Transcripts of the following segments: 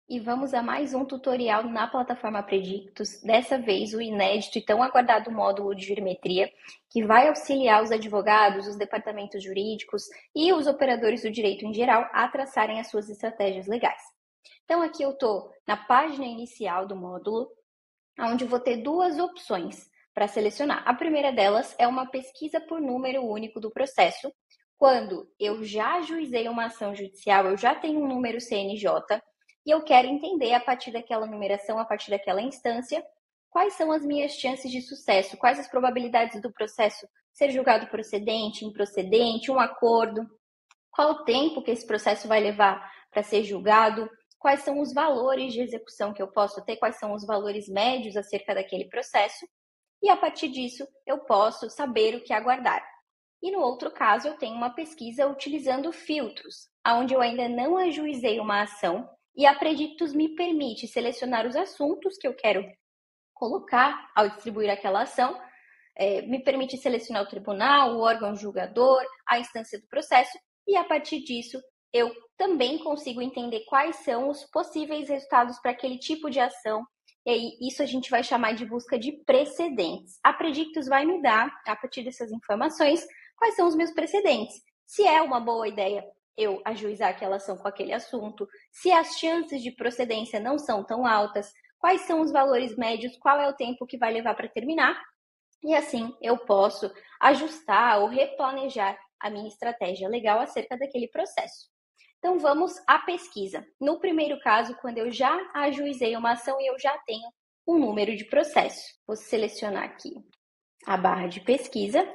E vamos a mais um tutorial na plataforma Predictus, dessa vez o inédito e tão aguardado módulo de jurimetria, que vai auxiliar os advogados, os departamentos jurídicos e os operadores do direito em geral a traçarem as suas estratégias legais. Então aqui eu estou na página inicial do módulo, onde eu vou ter duas opções para selecionar. A primeira delas é uma pesquisa por número único do processo. Quando eu já ajuizei uma ação judicial, eu já tenho um número CNJ, e eu quero entender, a partir daquela numeração, a partir daquela instância, quais são as minhas chances de sucesso, quais as probabilidades do processo ser julgado procedente, improcedente, um acordo, qual o tempo que esse processo vai levar para ser julgado, quais são os valores de execução que eu posso ter, quais são os valores médios acerca daquele processo, e a partir disso eu posso saber o que aguardar. E no outro caso, eu tenho uma pesquisa utilizando filtros, onde eu ainda não ajuizei uma ação, e a Predictus me permite selecionar os assuntos que eu quero colocar ao distribuir aquela ação, me permite selecionar o tribunal, o órgão julgador, a instância do processo, e a partir disso eu também consigo entender quais são os possíveis resultados para aquele tipo de ação, e aí isso a gente vai chamar de busca de precedentes. A Predictus vai me dar, a partir dessas informações, quais são os meus precedentes. Se é uma boa ideia eu ajuizar aquela ação com aquele assunto, se as chances de procedência não são tão altas, quais são os valores médios, qual é o tempo que vai levar para terminar, e assim eu posso ajustar ou replanejar a minha estratégia legal acerca daquele processo. Então vamos à pesquisa. No primeiro caso, quando eu já ajuizei uma ação e eu já tenho um número de processo. Vou selecionar aqui a barra de pesquisa,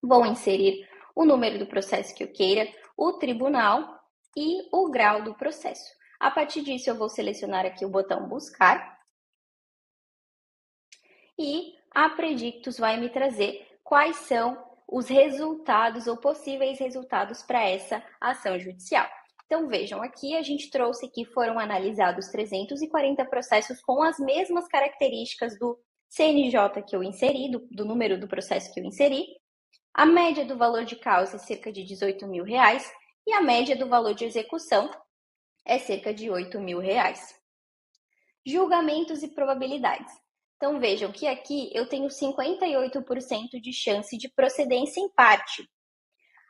vou inserir o número do processo que eu queira, o tribunal e o grau do processo. A partir disso, eu vou selecionar aqui o botão buscar e a Predictus vai me trazer quais são os resultados ou possíveis resultados para essa ação judicial. Então, vejam, aqui a gente trouxe que foram analisados 340 processos com as mesmas características do CNJ que eu inseri, do número do processo que eu inseri. A média do valor de causa é cerca de R$18 mil e a média do valor de execução é cerca de R$8 mil. Julgamentos e probabilidades. Então, vejam que aqui eu tenho 58% de chance de procedência em parte.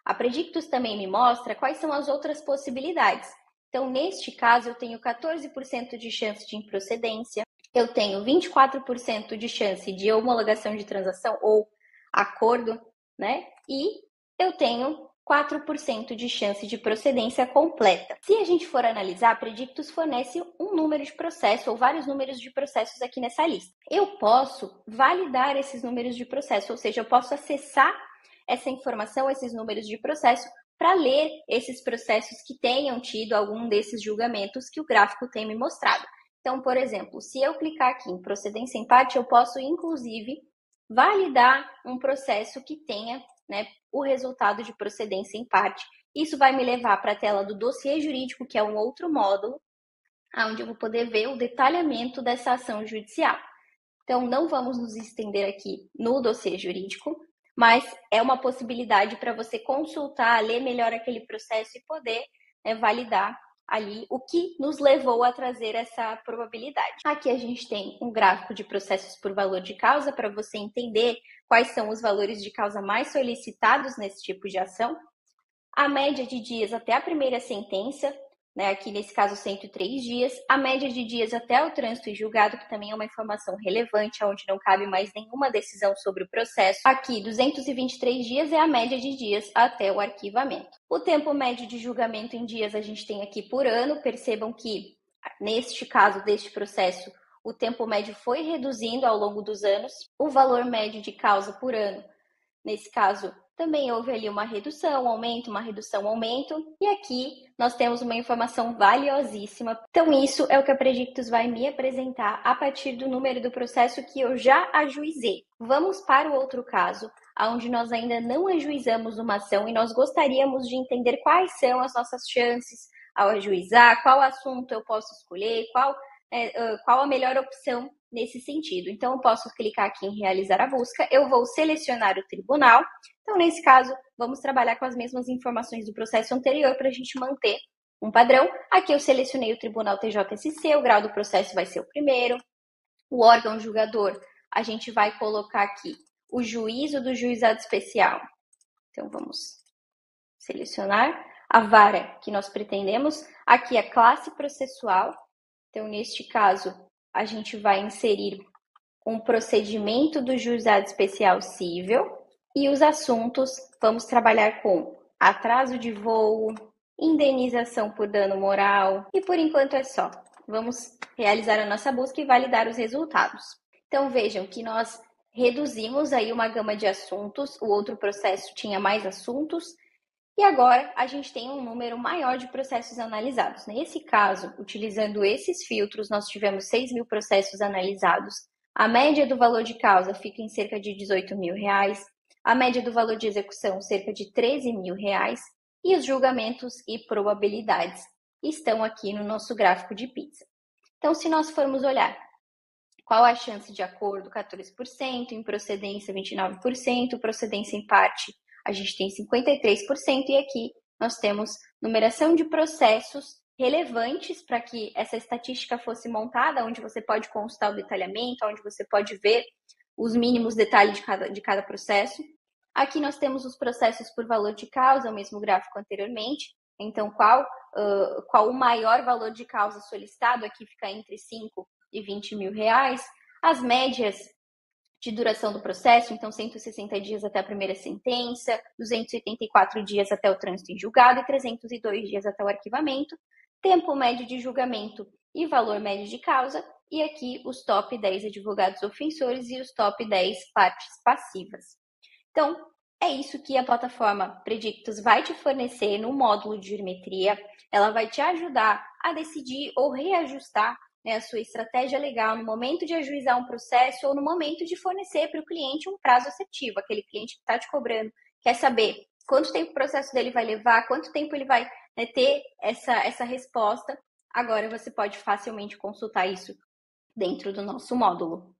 A Predictus também me mostra quais são as outras possibilidades. Então, neste caso, eu tenho 14% de chance de improcedência, eu tenho 24% de chance de homologação de transação ou acordo, né? E eu tenho 4% de chance de procedência completa. Se a gente for analisar, a Predictus fornece um número de processo ou vários números de processos aqui nessa lista. Eu posso validar esses números de processo, ou seja, eu posso acessar essa informação, esses números de processo, para ler esses processos que tenham tido algum desses julgamentos que o gráfico tem me mostrado. Então, por exemplo, se eu clicar aqui em procedência em parte, eu posso, inclusive, validar um processo que tenha, né, o resultado de procedência em parte. Isso vai me levar para a tela do dossiê jurídico, que é um outro módulo, onde eu vou poder ver o detalhamento dessa ação judicial. Então, não vamos nos estender aqui no dossiê jurídico, mas é uma possibilidade para você consultar, ler melhor aquele processo e poder validar ali o que nos levou a trazer essa probabilidade. Aqui a gente tem um gráfico de processos por valor de causa para você entender quais são os valores de causa mais solicitados nesse tipo de ação. A média de dias até a primeira sentença, né, aqui nesse caso 103 dias, a média de dias até o trânsito e julgado, que também é uma informação relevante, onde não cabe mais nenhuma decisão sobre o processo. Aqui, 223 dias é a média de dias até o arquivamento. O tempo médio de julgamento em dias a gente tem aqui por ano. Percebam que, neste caso deste processo, o tempo médio foi reduzindo ao longo dos anos. O valor médio de causa por ano, nesse caso, também houve ali uma redução, aumento, uma redução, aumento. E aqui nós temos uma informação valiosíssima. Então, isso é o que a Predictus vai me apresentar a partir do número do processo que eu já ajuizei. Vamos para o outro caso, onde nós ainda não ajuizamos uma ação e nós gostaríamos de entender quais são as nossas chances ao ajuizar, qual assunto eu posso escolher, qual a melhor opção nesse sentido. Então, eu posso clicar aqui em realizar a busca, eu vou selecionar o tribunal. Então, nesse caso, vamos trabalhar com as mesmas informações do processo anterior para a gente manter um padrão. Aqui eu selecionei o Tribunal TJSC, o grau do processo vai ser o primeiro. O órgão julgador, a gente vai colocar aqui o juízo do juizado especial. Então, vamos selecionar a vara que nós pretendemos. Aqui a classe processual. Então, neste caso, a gente vai inserir um procedimento do juizado especial cível. E os assuntos, vamos trabalhar com atraso de voo, indenização por dano moral. E por enquanto é só. Vamos realizar a nossa busca e validar os resultados. Então, vejam que nós reduzimos aí uma gama de assuntos, o outro processo tinha mais assuntos, e agora a gente tem um número maior de processos analisados. Nesse caso, utilizando esses filtros, nós tivemos 6.000 processos analisados. A média do valor de causa fica em cerca de R$18.000, a média do valor de execução cerca de R$13.000, e os julgamentos e probabilidades estão aqui no nosso gráfico de pizza. Então, se nós formos olhar qual a chance de acordo, 14%, improcedência 29%, procedência em parte, a gente tem 53%, e aqui nós temos numeração de processos relevantes para que essa estatística fosse montada, onde você pode consultar o detalhamento, onde você pode ver os mínimos detalhes de cada processo. Aqui nós temos os processos por valor de causa, o mesmo gráfico anteriormente. Então, qual o maior valor de causa solicitado? Aqui fica entre 5 e R$20.000. As médias de duração do processo, então 160 dias até a primeira sentença, 284 dias até o trânsito em julgado e 302 dias até o arquivamento. Tempo médio de julgamento e valor médio de causa. E aqui os top 10 advogados ofensores e os top 10 partes passivas. Então, é isso que a plataforma Predictus vai te fornecer no módulo de geometria. Ela vai te ajudar a decidir ou reajustar, né, a sua estratégia legal no momento de ajuizar um processo ou no momento de fornecer para o cliente um prazo assertivo. Aquele cliente que está te cobrando quer saber quanto tempo o processo dele vai levar, quanto tempo ele vai, né, ter essa resposta. Agora você pode facilmente consultar isso dentro do nosso módulo.